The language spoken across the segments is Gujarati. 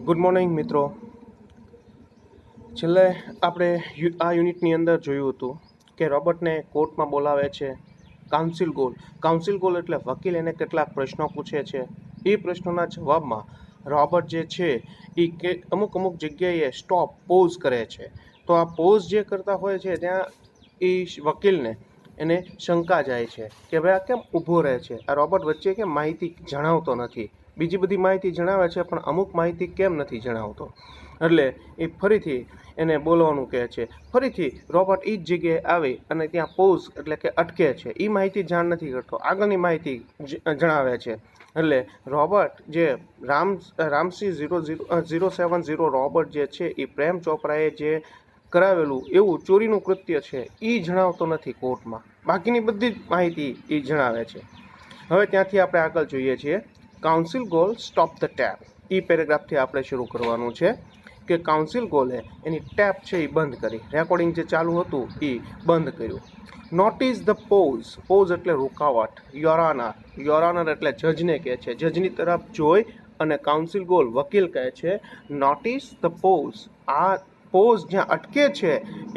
ગુડ મોર્નિંગ મિત્રો. છેલ્લે આપણે આ યુનિટની અંદર જોયું હતું કે રોબર્ટને કોર્ટમાં બોલાવે છે કાઉન્સિલ ગોલ એટલે વકીલ એને કેટલાક પ્રશ્નો પૂછે છે. એ પ્રશ્નોના જવાબમાં રોબર્ટ જે છે એ અમુક જગ્યાએ પોઝ કરે છે. તો આ પોઝ જે કરતા હોય છે ત્યાં એ વકીલને એને શંકા જાય છે કે ભાઈ આ કેમ ઊભો રહે છે, આ રોબર્ટ વચ્ચે કેમ માહિતી જણાવતો નથી, બીજી બધી માહિતી જણાવે છે પણ અમુક માહિતી કેમ નથી જણાવતો. એટલે એ ફરીથી એને બોલવાનું કહે છે. ફરીથી રોબર્ટ એ જ જગ્યાએ આવી અને ત્યાં પોઝ એટલે કે અટકે છે. એ માહિતી જાણ નથી કરતો, આગળની માહિતી જણાવે છે. એટલે રોબર્ટ જે રામસી 070 રોબર્ટ જે છે એ પ્રેમ ચોપરાએ જે કરાવેલું એવું ચોરીનું કૃત્ય છે એ જણાવતો નથી કોર્ટમાં, બાકીની બધી જ માહિતી એ જણાવે છે. હવે ત્યાંથી આપણે આગળ જોઈએ છીએ council goal stop the tape. એ પેરેગ્રાફથી આપણે શરૂ કરવાનું છે કે કાઉન્સિલ ગોલે એની ટેપ છે એ બંધ કરી, રેકોર્ડિંગ જે ચાલુ હતું એ બંધ કર્યું. નોટિસ ધ પોઝ એટલે રૂકાવટ. યોરાનર એટલે જજને કહે છે, જજની તરફ જોઈ અને કાઉન્સિલ ગોલ વકીલ કહે છે નોટિસ ધ પોઝ. આ પોઝ જ્યાં અટકે છે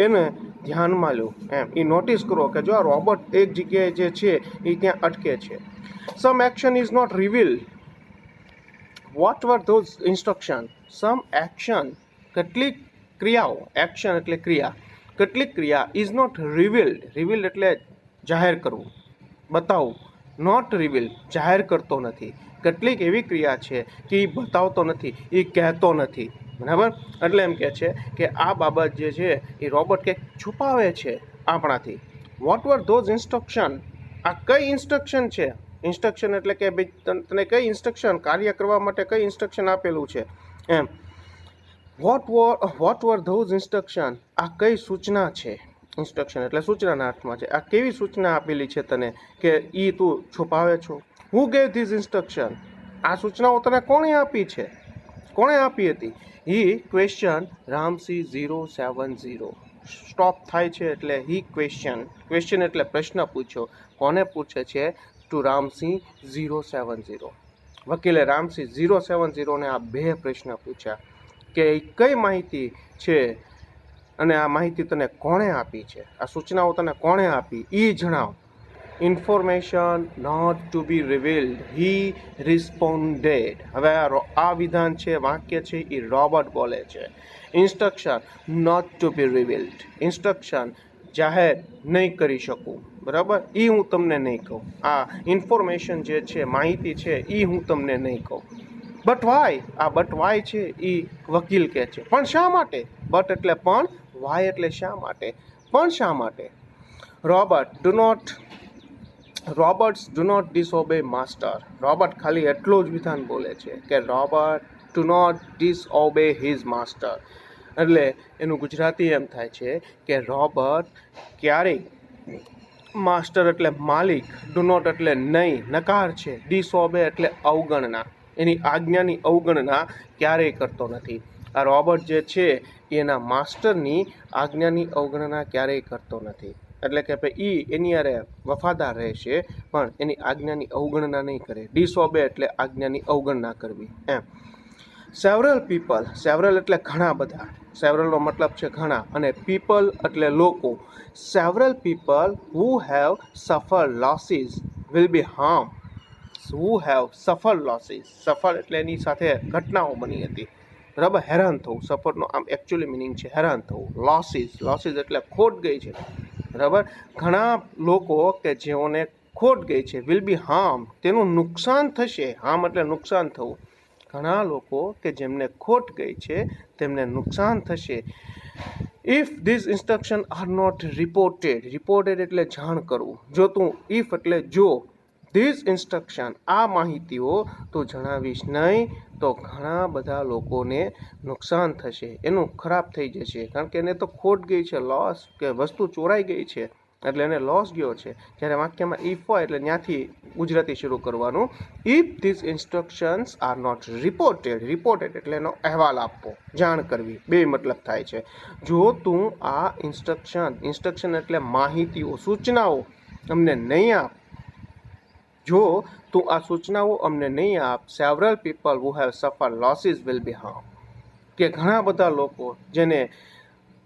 એને ધ્યાનમાં લો, એમ એ નોટિસ કરો કે જો આ રોબર્ટ એક જગ્યાએ જે છે એ ત્યાં અટકે છે. Some action is not revealed. What were those instruction? Some action કેટલીક ક્રિયાઓ, એક્શન એટલે ક્રિયા, કેટલીક ક્રિયા ઇઝ નોટ રિવીલ્ડ એટલે જાહેર કરવું, બતાવવું. નોટ રિવીલ્ડ જાહેર કરતો નથી. કેટલીક એવી ક્રિયા છે કે એ બતાવતો નથી, એ કહેતો નથી. બરાબર? એટલે એમ કહે છે કે આ બાબત જે છે એ રોબર્ટ કંઈક છુપાવે છે આપણાથી. What were those instruction? આ કઈ ઇન્સ્ટ્રક્શન છે? ઇન્સ્ટ્રક્શન એટલે કે ભાઈ તને કઈ ઇન્સ્ટ્રક્શન, કાર્ય કરવા માટે કઈ ઇન્સ્ટ્રક્શન આપેલું છે એમ. What were those instruction? આ કઈ સૂચના છે? ઇન્સ્ટ્રક્શન એટલે સૂચનાના અર્થમાં છે. આ કેવી સૂચના આપેલી છે તને કે એ તું છુપાવે છો? હુ ગેવ ધીઝ ઇન્સ્ટ્રક્શન? આ સૂચનાઓ તને કોણે આપી છે? કોણે આપી હતી? હી ક્વેશ્ચન રામસી 070. સ્ટોપ થાય છે એટલે હી ક્વેશ્ચન એટલે પ્રશ્ન પૂછ્યો. કોને પૂછે છે? ટુ રામસી 070. વકીલે રામસી 070ને આ બે પ્રશ્ન પૂછ્યા કે કઈ માહિતી છે અને આ માહિતી તને કોણે આપી છે, આ સૂચનાઓ તને કોણે આપી એ જણાવ. Information not to be revealed, he responded. હવે આ વિધાન છે, વાક્ય છે એ રોબર્ટ બોલે છે. Instruction not to be revealed, instruction જાહેર નહીં કરી શકું. બરાબર? એ હું તમને નહીં કહું. આ ઇન્ફોર્મેશન જે છે, માહિતી છે એ હું તમને નહીં કહું. But Y? આ બટ વાય છે એ વકીલ કહે છે. પણ શા માટે? બટ એટલે પણ, વાય એટલે શા માટે? પણ શા માટે? Robots do not disobey master. Robot ખાલી એટલું જ વિધાન બોલે છે કે robot do not disobey his master. એટલે એનું ગુજરાતી એમ થાય છે કે રોબર્ટ ક્યારેય, માસ્ટર એટલે માલિક, ડુ નોટ એટલે નહીં, નકાર છે, ડિસઓબે એટલે અવગણના, એની આજ્ઞાની અવગણના ક્યારેય કરતો નથી. આ રોબર્ટ જે છે એના માસ્ટરની આજ્ઞાની અવગણના ક્યારેય કરતો નથી. એટલે કે ભાઈ એની યારે વફાદાર રહેશે પણ એની આજ્ઞાની અવગણના નહીં કરે. ડિસઓબે એટલે આજ્ઞાની અવગણના કરવી એમ. સેવરલ એટલે ઘણા બધા, સેવરલનો મતલબ છે ઘણા, અને પીપલ એટલે લોકો. સેવરલ પીપલ હુ હેવ સફર losses will be harm. Who have સફર લોસીસ, સફર એટલે એની સાથે ઘટનાઓ બની હતી. બરાબર? હેરાન થવું, સફરનો આમ એકચ્યુઅલી મિનિંગ છે હેરાન થવું. લોસીસ એટલે ખોટ ગઈ છે. બરાબર? ઘણા લોકો કે જેઓને ખોટ ગઈ છે, વિલ બી હાર્મ તેનું નુકસાન થશે. હાર્મ એટલે નુકસાન થવું. ઘણા લોકો કે જેમને ખોટ ગઈ છે તેમને નુકસાન થશે. If these instruction are not reported એટલે જાણ કરવું. જો તું, ઇફ એટલે જો, ધીઝ ઇન્સ્ટ્રક્શન આ માહિતીઓ તું જણાવીશ નહીં તો ઘણા બધા લોકોને નુકસાન થશે, એનું ખરાબ થઈ જશે. કારણ કે એને તો ખોટ ગઈ છે, લોસ, કે વસ્તુ ચોરાઈ ગઈ છે એટલે એને લોસ ગયો છે. જ્યારે વાક્યમાં ઇફ હોય એટલે ત્યાંથી ગુજરાતી શરૂ કરવાનું. If these instructions are not reported એટલે એનો અહેવાલ આપવો, જાણ કરવી, બે મતલબ થાય છે. જો તું આ ઇન્સ્ટ્રક્શન એટલે માહિતીઓ, સૂચનાઓ અમને નહીં આપ, જો તું આ સૂચનાઓ અમને નહીં આપ, સેવરલ પીપલ હુ હેવ સફર લોસીસ વિલ બી હાર્મ. કે ઘણા બધા લોકો જેને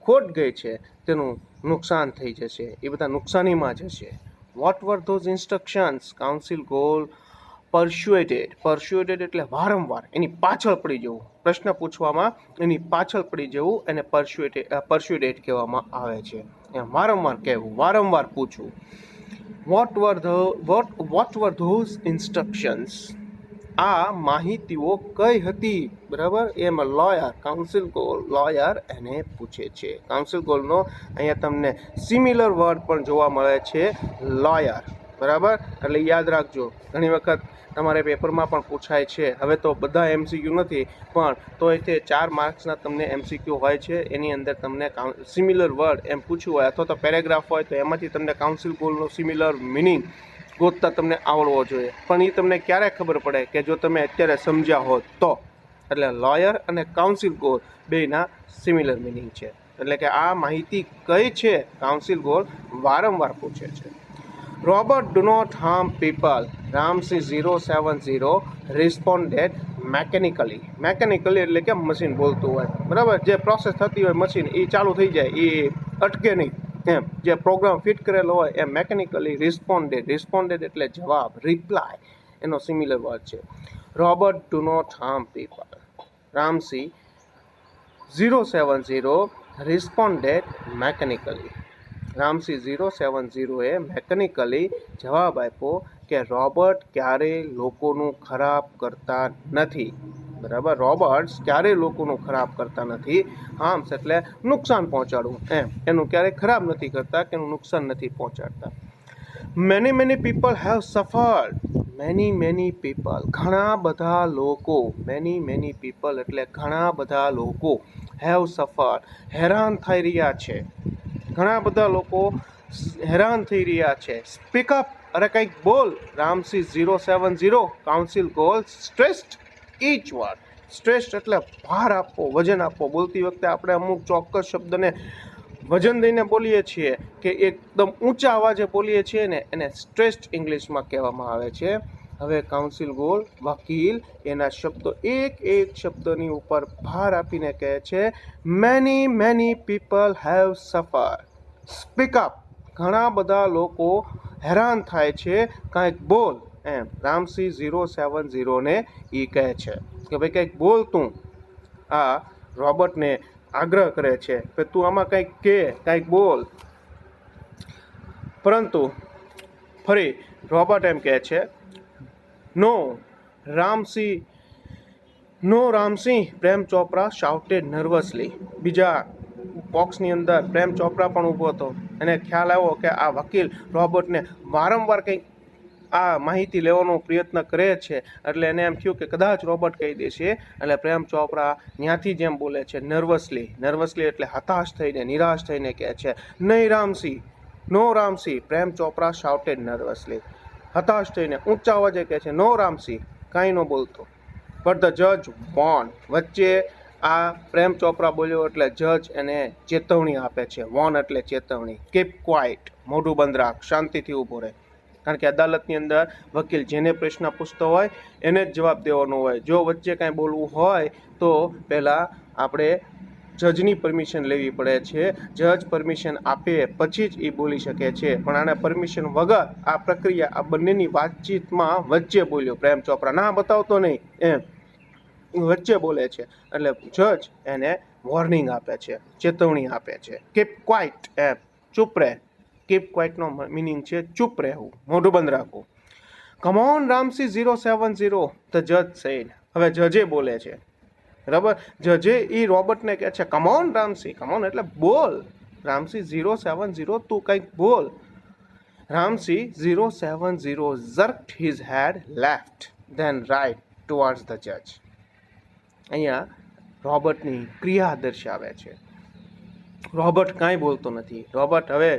ખોટ ગઈ છે તેનું નુકસાન થઈ જશે, એ બધા નુકસાનીમાં જશે. What were those instructions? Council goal persuaded એટલે વારંવાર એની પાછળ પડી જવું. પ્રશ્ન પૂછવામાં એની પાછળ પડી જવું એને પરસ્યુએટેડ કહેવામાં આવે છે. એમ વારંવાર કહેવું, વારંવાર પૂછવું. What were those instructions? આ માહિતીઓ કઈ હતી? બરાબર, એમાં લોયર, કાઉન્સિલ ગોલ લોયર એને પૂછે છે. કાઉન્સિલ ગોલનો અહીંયા તમને સિમિલર વર્ડ પણ જોવા મળે છે, લોયર. બરાબર, એટલે યાદ રાખજો. ઘણી વખત તમારે પેપરમાં પણ પૂછાય છે. હવે તો બધા એમસીક્યુ નથી, પણ તોય તે 4 માર્ક્સના તમને એમસીક્યુ હોય છે. એની અંદર તમને સિમિલર વર્ડ એમ પૂછ્યું હોય, અથવા તો પેરેગ્રાફ હોય તો એમાંથી તમને કાઉન્સિલ ગોલનો સિમિલર મિનિંગ ગોતતા તમને આવડવો જોઈએ. પણ એ તમને ક્યારે ખબર પડે? કે જો તમે અત્યારે સમજ્યા હોત તો. એટલે લોયર અને કાઉન્સિલ ગોલ બેયના સિમિલર મિનિંગ છે. એટલે કે આ માહિતી કઈ છે? કાઉન્સિલ ગોલ વારંવાર પૂછે છે. Robot do not harm people. Ramsay 070 responded mechanically. Mechanically એટલે કે મશીન બોલતું હોય, બરાબર, જે પ્રોસેસ થતી હોય મશીન એ ચાલુ થઈ જાય, એ અટકે નહીં, એમ જે પ્રોગ્રામ ફિટ કરેલો હોય એ મેકેનિકલી રિસ્પોન્ડેડ એટલે જવાબ, રિપ્લાય, એનો સિમિલર વર્ડ છે. Robot do not harm people. Ramsay 070 responded mechanically. Ramsay 070એ મેકેનિકલી જવાબ આપ્યો કે રોબર્ટ ક્યારેય લોકોનું ખરાબ કરતા નથી. બરાબર, રોબોટ્સ ક્યારેય લોકોનું ખરાબ કરતા નથી. હાર્મ્સ એટલે નુકસાન પહોંચાડવું, એનું ક્યારેય ખરાબ નથી કરતા, કે એનું નુકસાન નથી પહોંચાડતા. Many people have suffered. Many people ઘણા બધા લોકો. મેની પીપલ એટલે ઘણા બધા લોકો. હેવ સફર્ડ હેરાન થઈ રહ્યા છે. ઘણા બધા લોકો હેરાન થઈ રહ્યા છે. સ્પીક અપ, અરે કંઈક બોલ. Ramsey 070 council goal stressed each word. Stressed એટલે ભાર આપવો, વજન આપવો. બોલતી વખતે આપણે અમુક ચોક્કસ શબ્દને વજન દઈને બોલીએ છીએ, કે એકદમ ઊંચા અવાજે બોલીએ છીએ ને, એને સ્ટ્રેસ્ડ ઇંગ્લિશમાં કહેવામાં આવે છે. હવે કાઉન્સિલ ગોલ વકીલ એના શબ્દો એક શબ્દની ઉપર ભાર આપીને કહે છે, મેની પીપલ હેવ સફર. સ્પીક અપ, ઘણા બધા લોકો હેરાન થાય છે, કાંઈક બોલ. એમ રામસી 070ને એ કહે છે કે ભાઈ કંઈક બોલ તું. આ રોબર્ટને આગ્રહ કરે છે કે તું આમાં કંઈક કે, કંઈક બોલ. પરંતુ ફરી રોબર્ટ એમ કહે છે, નો રામસી, પ્રેમ ચોપરા શાઉટેડ નર્વસલી. બીજા બોક્સની અંદર પ્રેમ ચોપરા પણ ઊભો હતો. એને ખ્યાલ આવ્યો કે આ વકીલ રોબર્ટને વારંવાર કંઈક આ માહિતી લેવાનો પ્રયત્ન કરે છે, એટલે એને એમ થયું કે કદાચ રોબર્ટ કહી દેશે. એટલે પ્રેમ ચોપરા ત્યાંથી જેમ બોલે છે, નર્વસલી એટલે હતાશ થઈને, નિરાશ થઈને કહે છે, નો રામસી. પ્રેમ ચોપરા શાઉટેડ નર્વસલી, હતાશ થઈને ઊંચા અવાજે કહે છે, નો રામસી, કાંઈ ન બોલતો. બટ ધ જજ વોર્ન. વચ્ચે આ પ્રેમ ચોપરા બોલ્યો એટલે જજ એને ચેતવણી આપે છે. વોર્ન એટલે ચેતવણી. કીપ ક્વાઇટ, મોઢું બંધ રાખ, શાંતિથી ઊભો રહે. કારણ કે અદાલતની અંદર વકીલ જેને પ્રશ્ન પૂછતો હોય એને જ જવાબ દેવાનો હોય. જો વચ્ચે કાંઈ બોલવું હોય તો પહેલાં આપણે જજની પરમિશન લેવી પડે છે. જજ પરમિશન આપે પછી જ એ બોલી શકે છે. પણ આને પરમિશન વગર આ પ્રક્રિયા, આ બંનેની વાતચીતમાં વચ્ચે બોલ્યો પ્રેમ ચોપરા. ના બતાવતો નહીં, એમ વચ્ચે બોલે છે. એટલે જજ એને વોર્નિંગ આપે છે, ચેતવણી આપે છે. કીપ ક્વાઇટ, એમ ચૂપ રહે. કીપ ક્વાઇટનો મિનિંગ છે ચૂપ રહેવું, મોઢું બંધ રાખવું. કમ ઓન રામસી 070 ધ જજ સેડ. હવે જજે બોલે છે, બરાબર. જજે એ રોબર્ટને કહે છે, come on Ramsi. Come on એટલે બોલ. રામસી 070 તું કંઈક બોલ. Ramsey 070 jerked his head left then right towards the judge. અહીંયા રોબર્ટની ક્રિયા દર્શાવે છે. રોબર્ટ કાંઈ બોલતો નથી. રોબર્ટ હવે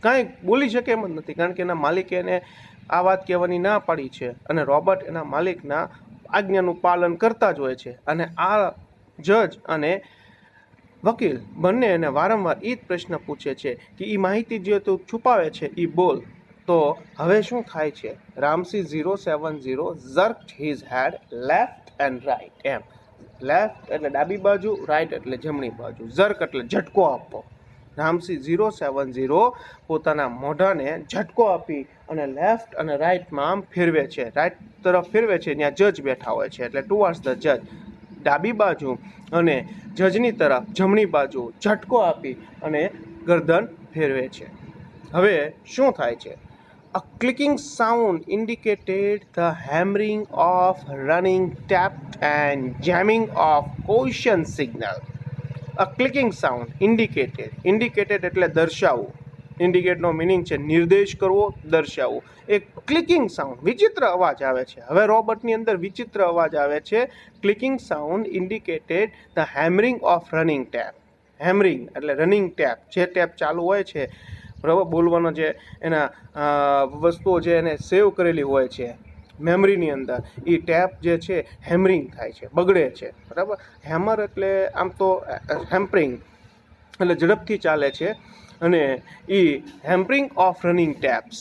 કાંઈ બોલી શકે એમ જ નથી, કારણ કે એના માલિકે એને આ વાત કહેવાની ના પાડી છે, અને રોબર્ટ એના માલિકના આજ્ઞાનું પાલન કરતા જ હોય છે. અને આ જજ અને વકીલ બંને એને વારંવાર એ જ પ્રશ્ન પૂછે છે કે એ માહિતી જે તું છુપાવે છે એ બોલ. તો હવે શું થાય છે? Ramsey 070 jerked his head left and right. એમ લેફ્ટ એટલે ડાબી બાજુ, રાઈટ એટલે જમણી બાજુ. ઝર્ક એટલે ઝટકો આપવો. રામસી 070 પોતાના મોઢાને ઝટકો આપી અને લેફ્ટ અને રાઈટમાં આમ ફેરવે છે. રાઈટ તરફ ફેરવે છે ત્યાં જજ બેઠા હોય છે એટલે ટુવર્ડ્સ ધ જજ. ડાબી બાજુ અને જજની તરફ જમણી બાજુ ઝટકો આપી અને ગરદન ફેરવે છે. હવે શું થાય છે? A clicking sound indicated the hammering of running tap and jamming of caution signal. A clicking sound indicated એટલે દર્શાવવું. ઇન્ડિકેટનો મિનિંગ છે નિર્દેશ કરવો, દર્શાવવું. એક ક્લિકિંગ સાઉન્ડ, વિચિત્ર અવાજ આવે છે. હવે રોબોટની અંદર વિચિત્ર અવાજ આવે છે. Clicking sound indicated the hammering of running tap. Hammering એટલે રનિંગ ટેપ, જે ટેપ ચાલુ હોય છે બરાબર, બોલવાનો જે એના વસ્તુઓ જે એને સેવ કરેલી હોય છે મેમરીની અંદર, એ ટેપ જે છે હેમરિંગ થાય છે, બગડે છે. બરાબર. હેમર એટલે આમ તો હેમ્પરિંગ એટલે ઝડપથી ચાલે છે, અને એ હેમ્પરિંગ ઓફ રનિંગ ટેપ્સ.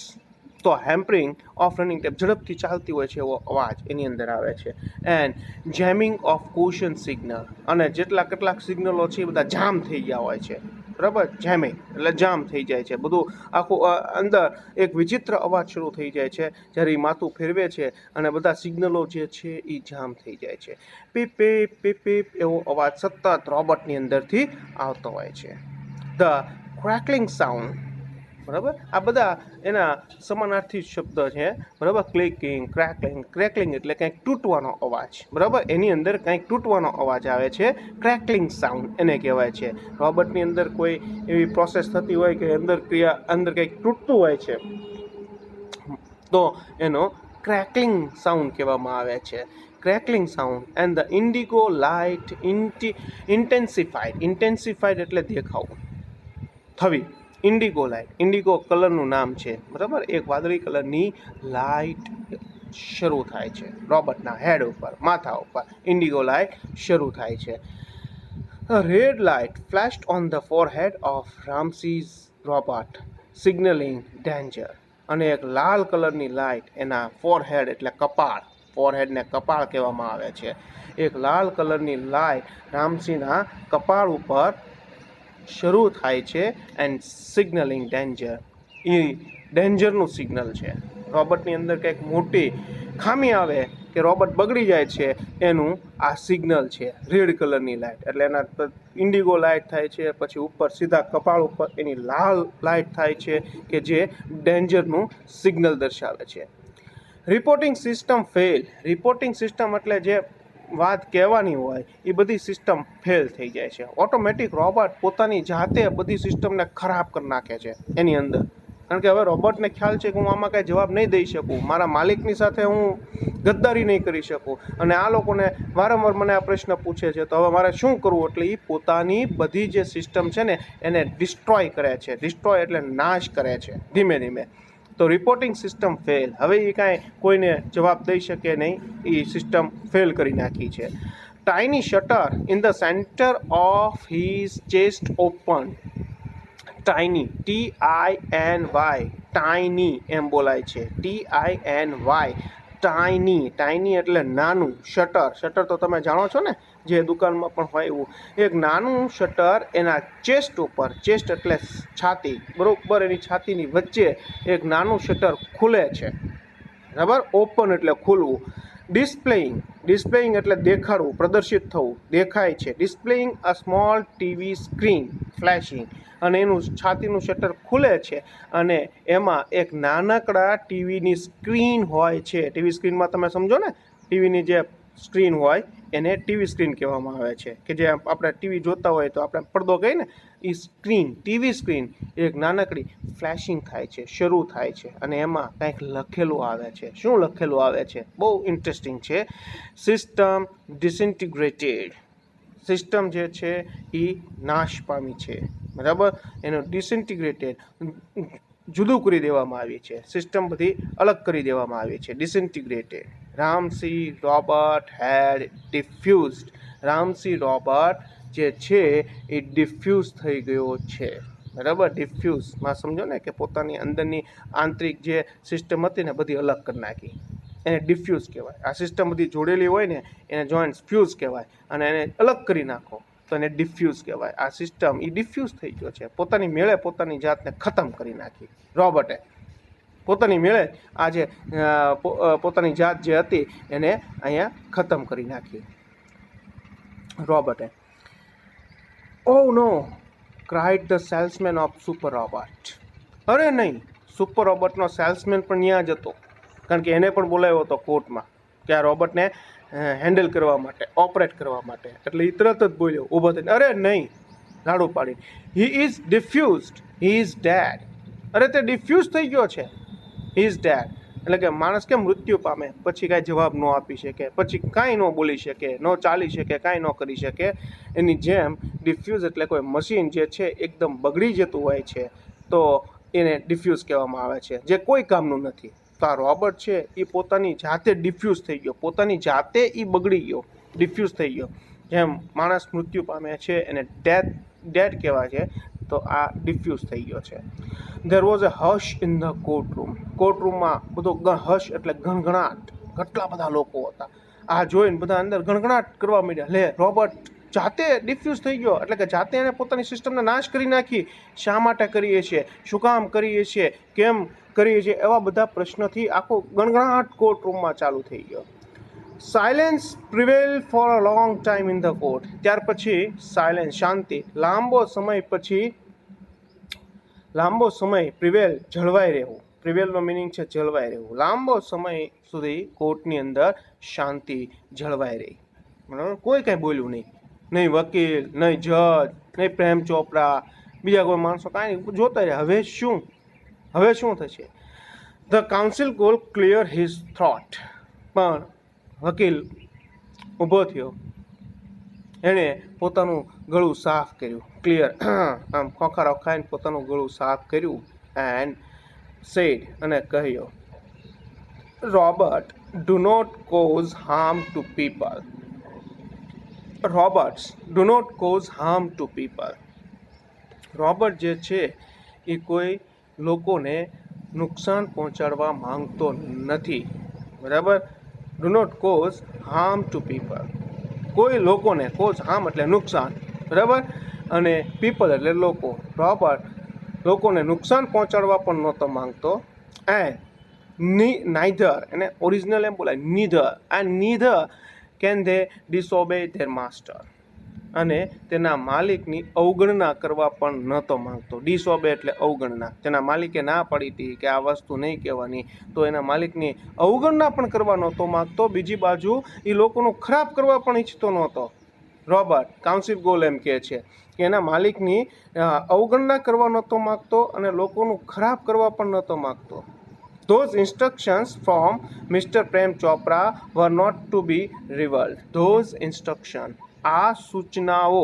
તો હેમ્પરિંગ ઓફ રનિંગ ટેપ ઝડપથી ચાલતી હોય છે એવો અવાજ એની અંદર આવે છે. And jamming of caution signal, અને કેટલાક સિગ્નલો છે એ બધા જામ થઈ ગયા હોય છે. બરાબર. જેમિંગ એટલે જામ થઈ જાય છે બધું, આખું અંદર એક વિચિત્ર અવાજ શરૂ થઈ જાય છે જ્યારે એ માથું ફેરવે છે અને બધા સિગ્નલો જે છે એ જામ થઈ જાય છે. પીપ પીપ પીપ પીપ એવો અવાજ સતત રોબોટની અંદરથી આવતો હોય છે. The crackling sound. બરાબર. આ બધા એના સમાનાર્થી શબ્દ છે. બરાબર. ક્લિકિંગ, ક્રેકલિંગ એટલે કંઈક તૂટવાનો અવાજ. બરાબર. એની અંદર કંઈક તૂટવાનો અવાજ આવે છે. ક્રેકલિંગ સાઉન્ડ એને કહેવાય છે. રોબોટની અંદર કોઈ એવી પ્રોસેસ થતી હોય કે અંદર કંઈક તૂટતું હોય છે તો એનો ક્રેકલિંગ સાઉન્ડ કહેવામાં આવે છે. Crackling sound. And the indigo light intensified એટલે દેખાવું, થવી. ઇન્ડિગો લાઇટ, ઇન્ડિગો કલરનું નામ છે. બરાબર. એક વાદળી કલરની લાઇટ શરૂ થાય છે રોબોટના હેડ ઉપર, માથા ઉપર. ઇન્ડિગો લાઇટ શરૂ થાય છે. A red light flashed on the forehead of Ramses robot, signaling danger. અને એક લાલ કલરની લાઇટ એના ફોરહેડ એટલે કપાળ, ફોરહેડને કપાળ કહેવામાં આવે છે. એક લાલ કલરની લાઇટ રામસીના કપાળ ઉપર શરૂ થાય છે. એન્ડ સિગ્નલિંગ ડેન્જર, એ ડેન્જરનું સિગ્નલ છે. રોબોટની અંદર કંઈક મોટી ખામી આવે કે રોબોટ બગડી જાય છે એનું આ સિગ્નલ છે. રેડ કલરની લાઇટ એટલે એના ઇન્ડિગો લાઇટ થાય છે, પછી ઉપર સીધા કપાળ ઉપર એની લાલ લાઇટ થાય છે કે જે ડેન્જરનું સિગ્નલ દર્શાવે છે. Reporting system fail. Reporting system એટલે જે વાત કહેવાની હોય એ બધી સિસ્ટમ ફેલ થઈ જાય છે. ઓટોમેટિક રોબોટ પોતાની જાતે બધી સિસ્ટમને ખરાબ કરી નાખે છે એની અંદર. કારણ કે હવે રોબોટને ખ્યાલ છે કે હું આમાં કાંઈ જવાબ નહીં દઈ શકું, મારા માલિકની સાથે હું ગદ્દારી નહીં કરી શકું, અને આ લોકોને વારંવાર મને આ પ્રશ્ન પૂછે છે, તો હવે મારે શું કરવું? એટલે એ પોતાની બધી જે સિસ્ટમ છે ને એને ડિસ્ટ્રોય કરે છે. ડિસ્ટ્રોય એટલે નાશ કરે છે ધીમે ધીમે. તો રિપોર્ટિંગ સિસ્ટમ ફેલ. હવે એ કાંઈ કોઈને જવાબ દઈ શકે નહીં, એ સિસ્ટમ ફેલ કરી નાખી છે. Tiny shutter in the centre of his chest open. Tiny, TINY, tiny એમ બોલાય છે. TINY, tiny. ટાઇની એટલે નાનું. શટર તો તમે જાણો છો ને, જે દુકાનમાં પણ હોય એવું. એક નાનું શટર એના ચેસ્ટ ઉપર, ચેસ્ટ એટલે છાતી, બરોબર એની છાતીની વચ્ચે એક નાનું શટર ખુલે છે. બરાબર. ઓપન એટલે ખુલવું. ડિસ્પ્લેઇંગ એટલે દેખાડવું, પ્રદર્શિત થવું, દેખાય છે. Displaying a small TV screen flashing, અને એનું છાતીનું શટર ખુલે છે અને એમાં એક નાનકડા ટીવીની સ્ક્રીન હોય છે. ટીવી સ્ક્રીનમાં તમે સમજો ને, ટીવીની જે સ્ક્રીન હોય એને ટીવી સ્ક્રીન કહેવામાં આવે છે, કે જે આપણે ટીવી જોતા હોય તો આપણે પડદો કહીએ ને, એ સ્ક્રીન, ટીવી સ્ક્રીન એક નાનકડી ફ્લેશિંગ થાય છે, શરૂ થાય છે, અને એમાં કંઈક લખેલું આવે છે. શું લખેલું આવે છે? બહુ ઇન્ટરેસ્ટિંગ છે. સિસ્ટમ ડિસઇન્ટિગ્રેટેડ. સિસ્ટમ જે છે એ નાશ પામી છે. બરાબર. એનો ડિસઇન્ટિગ્રેટેડ જુદું કરી દેવામાં આવી છે. સિસ્ટમ બધી અલગ કરી દેવામાં આવી છે. ડિસઇન્ટિગ્રેટેડ. રામસી રોબોટ હેડ ડિફ્યુઝડ. રામસી રોબોટ જે છે એ ડિફ્યુઝ થઈ ગયો છે. બરાબર. ડિફ્યુઝમાં સમજો ને કે પોતાની અંદરની આંતરિક જે સિસ્ટમ હતી ને બધી અલગ કરી નાખી. એને ડિફ્યુઝ કહેવાય. આ સિસ્ટમ બધી જોડેલી હોય ને એને જોઈન્ટ્સ ફ્યુઝ કહેવાય, અને એને અલગ કરી નાખો તો એને ડિફ્યુઝ કહેવાય. આ સિસ્ટમ એ ડિફ્યુઝ થઈ ગયો છે, પોતાની મેળે પોતાની જાતને ખતમ કરી નાખી રોબર્ટે. પોતાની મેળે આ જે પોતાની જાત જે હતી એને અહીંયા ખતમ કરી નાખી રોબર્ટે. Oh no, cried the salesman of super robot. અરે નહીં, સુપર રોબોટનો સેલ્સમેન પણ ત્યાં જ હતો, કારણ કે એને પણ બોલાવ્યો હતો કોર્ટમાં કે આ રોબોટને હેન્ડલ કરવા માટે, ઓપરેટ કરવા માટે. એટલે એ તરત જ બોલ્યો ઊભો થઈને, અરે નહીં, લાડુ પાડીને, he is defused, he is dead. અરે તે ડિફ્યુઝ થઈ ગયો છે, હી ઇઝ ડેડ. એટલે કે માણસ કેમ મૃત્યુ પામે પછી કાંઈ જવાબ ન આપી શકે, પછી કાંઈ ન બોલી શકે, ન ચાલી શકે, કાંઈ ન કરી શકે, એની જેમ ડિફ્યુઝ એટલે કોઈ મશીન જે છે એકદમ બગડી જતું હોય છે તો એને ડિફ્યુઝ કહેવામાં આવે છે, જે કોઈ કામનું નથી. તો આ રોબોટ છે એ પોતાની જાતે ડિફ્યુઝ થઈ ગયો, પોતાની જાતે એ બગડી ગયો, ડિફ્યુઝ થઈ ગયો. જેમ માણસ મૃત્યુ પામે છે એને ડેડ કહેવાય છે, તો આ ડિફ્યુઝ થઈ ગયો છે. There was a hush in the courtroom. કોર્ટરૂમમાં બધો હશ એટલે ગણગણાટ, કેટલા બધા લોકો હતા. આ જોઈને બધા અંદર ગણગણાટ કરવા માંડ્યા, લે રોબોટ જાતે ડિફ્યુઝ થઈ ગયો, એટલે કે જાતે એને પોતાની સિસ્ટમને નાશ કરી નાખી. શા માટે કરીએ છીએ, શું કામ કરીએ છીએ, કેમ કરીએ છીએ, એવા બધા પ્રશ્નોથી આખો ગણગણાટ કોર્ટરૂમમાં ચાલુ થઈ ગયો. Silence prevail for a long time in the court. ત્યાર પછી સાયલેન્સ, શાંતિ, લાંબો સમય પછી, લાંબો સમય પ્રિવેલ, જળવાઈ રહેવું. પ્રિવેલનો મિનિંગ છે જળવાઈ રહેવું. લાંબો સમય સુધી કોર્ટની અંદર શાંતિ જળવાઈ રહી. બરાબર, કોઈ કાંઈ બોલ્યું નહીં, નહીં વકીલ, નહીં જજ, નહીં પ્રેમ ચોપરા, બીજા કોઈ માણસો કાંઈ નહીં, જોતા રહ્યા હવે શું થશે. The council goal clear his thought. પણ વકીલ ઊભો થયો, એણે પોતાનું ગળું સાફ કર્યું, ક્લિયર, આમ ખોખારો ખાઈને પોતાનું ગળું સાફ કર્યું, એન્ડ સેડ, અને કહ્યું, Robert do not cause harm to people. Robots do not cause harm to people. Robot જે છે એ કોઈ લોકોને નુકસાન પહોંચાડવા માંગતો નથી. બરાબર, do not cause harm to people. કોઈ લોકોને, કોઝ હાર્મ એટલે નુકસાન, બરાબર, અને પીપલ એટલે લોકો. રોબોટ લોકોને નુકસાન પહોંચાડવા પણ નહોતો માંગતો. એન્ડ નાઇધર, એને ઓરિજિનલ એમ બોલાય, neither can they disobey their master. અને તેના માલિકની અવગણના કરવા પણ નહોતો માંગતો. ડિસઓબે એટલે અવગણના. તેના માલિકે ના પાડી હતી કે આ વસ્તુ નહીં કહેવાની, તો એના માલિકની અવગણના પણ કરવા નહોતો માંગતો. બીજી બાજુ એ લોકોનું ખરાબ કરવા પણ ઈચ્છતો નહોતો. રોબર્ટ, કાઉન્સિલ ગોલ એમ કહે છે કે એના માલિકની અવગણના કરવા નહોતો માંગતો અને લોકોનું ખરાબ કરવા પણ નહોતો માંગતો. Those instructions from Mr. Prem Chopra were not to be revealed. Those instructions, આ સૂચનાઓ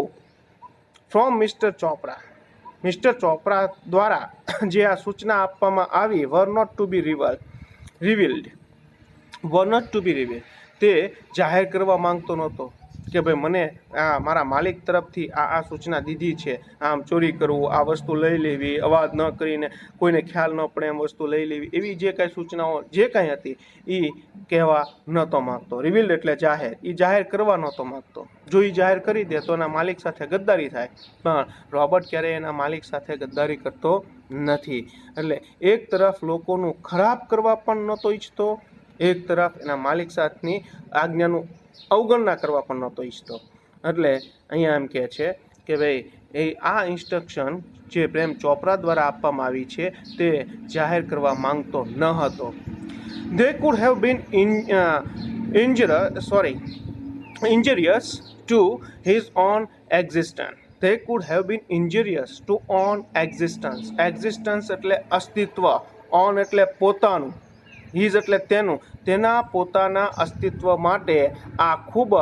ફ્રોમ મિસ્ટર ચોપરા દ્વારા જે આ સૂચના આપવામાં આવી, were not to be revealed, તે જાહેર કરવા માંગતો નહોતો કે ભાઈ મને આ મારા માલિક તરફથી આ સૂચના દીધી છે, આમ ચોરી કરવું, આ વસ્તુ લઈ લેવી, અવાજ ન કરીને કોઈને ખ્યાલ ન પડે એમ વસ્તુ લઈ લેવી, એવી જે કાંઈ સૂચનાઓ જે કાંઈ હતી એ કહેવા નહોતો માગતો. રિવીલ્ડ એટલે જાહેર, એ જાહેર કરવા નહોતો માગતો. જો એ જાહેર કરી દે તો એના માલિક સાથે ગદ્દારી થાય, પણ રોબર્ટ ક્યારેય એના માલિક સાથે ગદ્દારી કરતો નથી. એટલે એક તરફ લોકોનું ખરાબ કરવા પણ નહોતો ઈચ્છતો, એક તરફ એના માલિક સાથની આજ્ઞાનું અવગણના કરવા પણ નહોતો ઈચ્છતો. એટલે અહીંયા એમ કહે છે કે ભાઈ આ ઇન્સ્ટ્રક્શન જે પ્રેમ ચોપરા દ્વારા આપવામાં આવી છે તે જાહેર કરવા માંગતો ન હતો. They could have been injurious to his own existence. They could have been injurious to own existence. Existence એટલે અસ્તિત્વ, on એટલે પોતાનું, his એટલે તેનું, તેના પોતાના અસ્તિત્વ માટે આ ખૂબ જ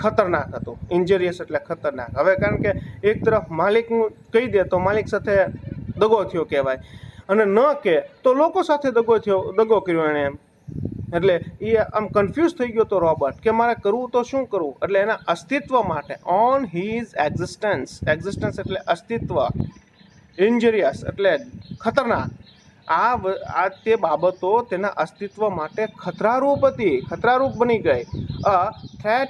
ખતરનાક હતું. ઇન્જરિયસ એટલે ખતરનાક. હવે કારણ કે એક તરફ માલિકનું કહી દે તો માલિક સાથે દગો થયો કહેવાય, અને ન કે તો લોકો સાથે દગો કર્યો એણે એમ. એટલે એ આમ કન્ફ્યુઝ થઈ ગયો તો રોબર્ટ કે મારે કરવું તો શું કરવું. એટલે એના અસ્તિત્વ માટે, ઓન હિઝ એક્ઝિસ્ટન્સ એટલે અસ્તિત્વ, ઇન્જરિયસ એટલે ખતરનાક, આ તે બાબતો તેના અસ્તિત્વ માટે ખતરારૂપ બની ગઈ. A threat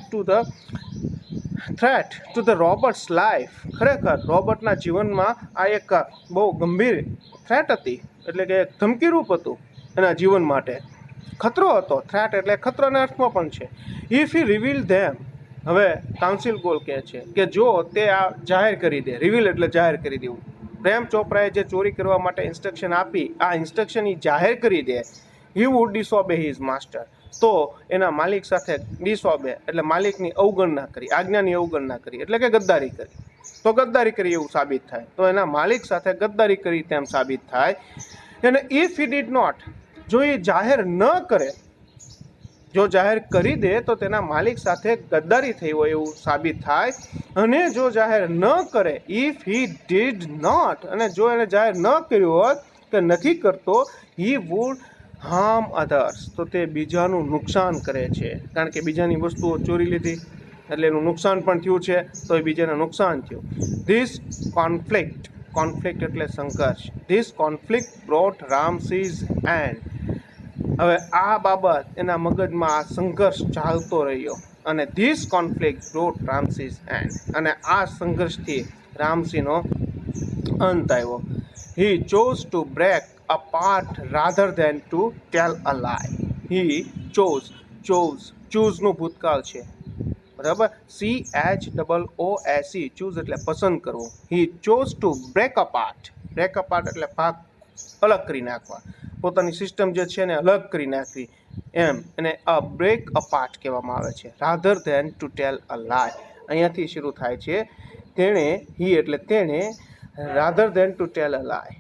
to the robot's life. ખરેખર રોબર્ટના જીવનમાં આ એક બહુ ગંભીર થ્રેટ હતી, એટલે કે એક ધમકીરૂપ હતું એના જીવન માટે. ખતરો હતો. થ્રેટ એટલે ખતરાના અર્થમાં પણ છે. ઇફ હી રિવીલ ધેમ, હવે કાઉન્સિલ ગોલ કહે છે કે જો તે આ જાહેર કરી દે. રિવીલ એટલે જાહેર કરી દેવું. પ્રેમ ચોપરાએ જે ચોરી કરવા માટે ઇન્સ્ટ્રક્શન આપી, આ ઇન્સ્ટ્રક્શન એ જાહેર કરી દે. હી વુડ ડિસઓબે હિઝ માસ્ટર, તો એના માલિક સાથે ડિસઓબે એટલે માલિકની અવગણના કરી, આજ્ઞાની અવગણના કરી, એટલે કે ગદ્દારી કરી. તો ગદ્દારી કરી એવું સાબિત થાય. તો એના માલિક સાથે ગદ્દારી કરી તેમ સાબિત થાય. અને ઇફ હી ડીડ નોટ, જો એ જાહેર ન કરે, જો જાહેર કરી દે તો તેના માલિક સાથે ગદ્દારી થઈ હોય એવું સાબિત થાય. અને જો જાહેર ન કરે, ઇફ હી ડીડ નોટ, અને જો એને જાહેર ન કર્યું હોત કે નથી કરતો, હી વુડ હાર્મ અધર્સ, તો તે બીજાનું નુકસાન કરે છે. કારણ કે બીજાની વસ્તુઓ ચોરી લીધી એટલે એનું નુકસાન પણ થયું છે, તો એ બીજાને નુકસાન થયું. ધીસ કોન્ફ્લિક્ટ એટલે સંઘર્ષ. This conflict brought Ramsay's end. હવે આ બાબત એના મગજમાં આ સંઘર્ષ ચાલતો રહ્યો, અને this conflict brought Ramsay's end, અને આ સંઘર્ષથી રામસીનો અંત આવ્યો. He chose to break apart rather than to tell a lie. He choose નું ભૂતકાળ છે, બરાબર. CHOOSE, choose એટલે પસંદ કરવું. He chose to break apart એટલે ભાગ અલગ કરી નાખવા, પોતાની સિસ્ટમ જે છે ને અલગ કરી નાખવી, એમ એને અ બ્રેક અપાર્ટ કહેવામાં આવે છે. રાધર ધેન ટુ ટેલ અ લાય, અહીંયાથી શરૂ થાય છે. તેણે રાધર ધેન ટુ ટેલ અ લાય,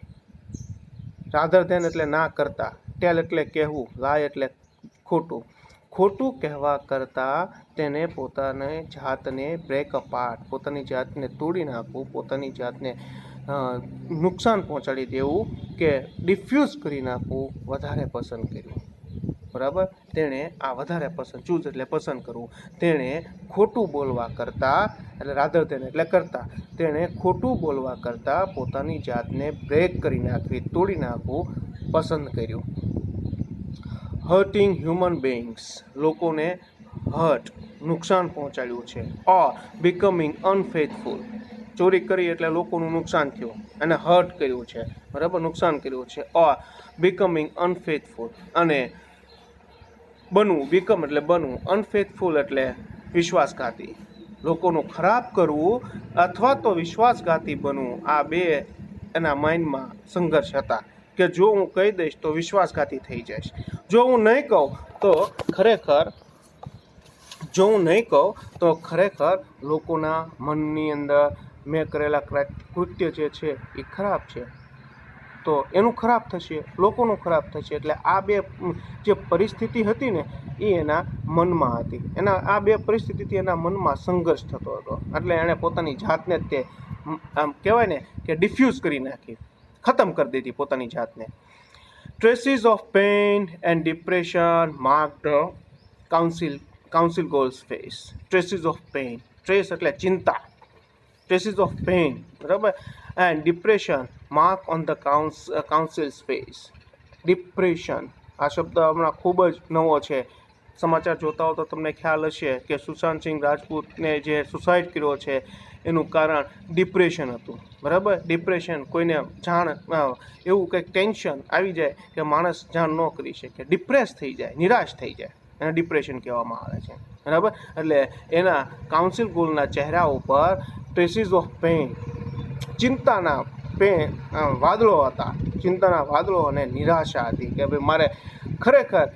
રાધર ધેન એટલે ના કરતા, ટેલ એટલે કહેવું, લાય એટલે ખોટું કહેવા કરતાં તેને પોતાની જાતને બ્રેક અપાર્ટ, પોતાની જાતને તોડી નાખવું, પોતાની જાતને નુકસાન પહોંચાડી દેવું કે ડિફ્યુઝ કરી નાખવું વધારે પસંદ કર્યું, બરાબર. તેણે આ વધારે પસંદ, ચૂઝ એટલે પસંદ કરવું. તેણે ખોટું બોલવા કરતાં, એટલે રાધર ધેન એટલે કરતાં, તેણે ખોટું બોલવા કરતાં પોતાની જાતને બ્રેક કરી નાખવી, તોડી નાખવું પસંદ કર્યું. હર્ટિંગ હ્યુમન બીઇંગ્સ, લોકોને નુકસાન પહોંચાડ્યું છે. ઓર બીકમિંગ અનફેથફુલ, ચોરી કરી એટલે લોકોનું નુકસાન થયું, અને હર્ટ કર્યું છે, બરાબર, નુકસાન કર્યું છે. ઓર બીકમિંગ અનફેથફુલ, અને બીકમ એટલે બનવું, અનફેથફુલ એટલે વિશ્વાસઘાતી. લોકોનું ખરાબ કરવું અથવા તો વિશ્વાસઘાતી બનવું, આ બે એના માઇન્ડમાં સંઘર્ષ હતા કે જો હું કહી દઈશ તો વિશ્વાસઘાતી થઈ જઈશ, જો હું નહીં કહું તો ખરેખર લોકોના મનની અંદર મેં કરેલા કૃત્ય જે છે એ ખરાબ છે, તો એનું ખરાબ થશે, લોકોનું ખરાબ થશે. એટલે આ બે જે પરિસ્થિતિ હતી ને એ એના મનમાં હતી. આ બે પરિસ્થિતિથી એના મનમાં સંઘર્ષ થતો હતો. એટલે એણે પોતાની જાતને જ તે આમ કહેવાય ને કે ડિફ્યુઝ કરી નાખી, ખતમ કરી દીધી પોતાની જાતને. Traces of pain and depression mark the council goals face. Traces of pain, trace એટલે ચિંતા, ટ્રેસીસ ઓફ પેઇન, બરાબર, and depression mark on the councils face. Depression આ શબ્દ હમણાં ખૂબ જ નવો છે. સમાચાર જોતા હો તો તમને ખ્યાલ હશે કે સુશાંત સિંહ રાજપૂતને જે સુસાઇડ કર્યો છે એનું કારણ ડિપ્રેશન હતું, બરાબર. ડિપ્રેશન કોઈને એવું કંઈક ટેન્શન આવી જાય કે માણસ જાણ ન કરી શકે, ડિપ્રેસ થઈ જાય, નિરાશ થઈ જાય, એને ડિપ્રેશન કહેવામાં આવે છે, બરાબર. એટલે એના કાઉન્સિલ ગોલના ચહેરા ઉપર ટ્રેસીસ ઓફ પેઇન, ચિંતાના વાદળો હતા, ચિંતાના વાદળો અને નિરાશા હતી કે ભાઈ મારે ખરેખર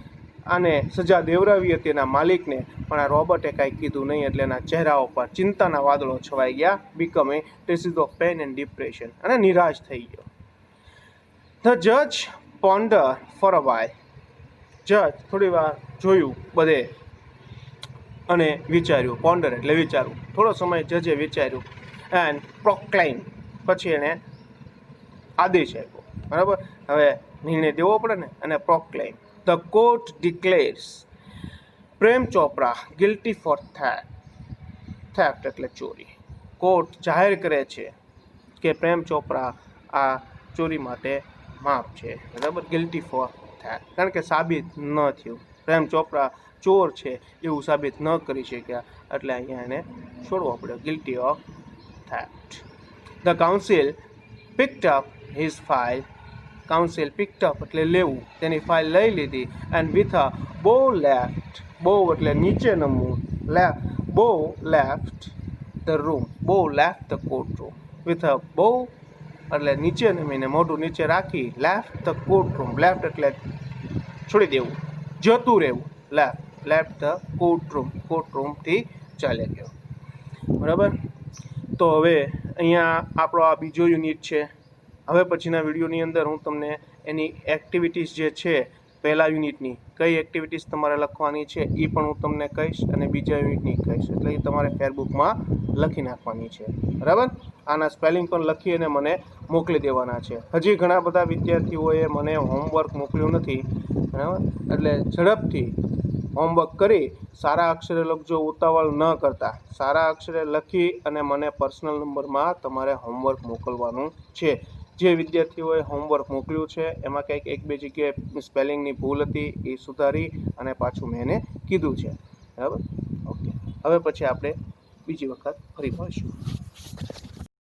આને સજા દેવરાવી હતી એના માલિકને, પણ આ રોબર્ટે કાંઈ કીધું નહીં, એટલે એના ચહેરા ઉપર ચિંતાના વાદળો છવાઈ ગયા. Become a traces of pain and depression, અને નિરાશ થઈ ગયો. ધ જજ પોન્ડર ફોર અ વાઇલ, જજ થોડી વાર જોયું બધે અને વિચાર્યું. પોન્ડર એટલે વિચારવું. થોડો સમય જજે વિચાર્યું. એન્ડ પ્રોક્લાઇમ, પછી એણે આદેશ આપ્યો, બરાબર. હવે નિર્ણય દેવો પડે ને, અને proclaim. The court declares Prem Chopra guilty for theft એટલે ચોરી. કોર્ટ જાહેર કરે છે કે પ્રેમ ચોપરા આ ચોરી માટે માફ છે, બરાબર, ગિલ્ટી ફોર થેટ, કારણ કે સાબિત ન થયું. પ્રેમ ચોપરા ચોર છે એવું સાબિત ન કરી શક્યા, એટલે અહીંયા એને છોડવો પડ્યો, guilty of થેટ. The council picked up his file, council picked up એટલે લેવું, તેની ફાઇલ લઈ લીધી, એન્ડ વિથ અ બો લેફ્ટ, બો એટલે નીચે નમવું, bow left the room, bow left the court room, with a bow એટલે નીચે નમીને મોઢું નીચે રાખી, left the court room, left એટલે છોડી દેવું, જતું રહેવું, લેફ્ટ ધ કોર્ટ રૂમથી ચાલ્યા ગયો, બરાબર. તો હવે અહીંયા આપણો આ બીજો યુનિટ છે. હવે પછીના વિડીયોની અંદર હું તમને એની એક્ટિવિટીઝ જે છે પહેલા યુનિટની કઈ એક્ટિવિટીઝ તમારે લખવાની છે એ પણ હું તમને કહીશ, અને બીજા યુનિટની કહીશ, એટલે એ તમારે ફેરબુકમાં લખી નાખવાની છે, બરાબર. આના સ્પેલિંગ પણ લખી અને મને મોકલી દેવાના છે. હજી ઘણા બધા વિદ્યાર્થીઓએ મને હોમવર્ક મોકલ્યું નથી, બરાબર, એટલે ઝડપથી હોમવર્ક કરી સારા અક્ષરે લખજો, ઉતાવળ ન કરતા, સારા અક્ષરે લખી અને મને પર્સનલ નંબરમાં તમારે હોમવર્ક મોકલવાનું છે. જે વિદ્યાર્થીઓએ હોમવર્ક મોકલ્યું છે એમાં કંઈક એક બે જગ્યાએ સ્પેલિંગની ભૂલ હતી, એ સુધારી અને પાછું મેં એને કીધું છે, બરાબર. ઓકે, હવે પછી આપણે બીજી વખત ફરી મળીશું.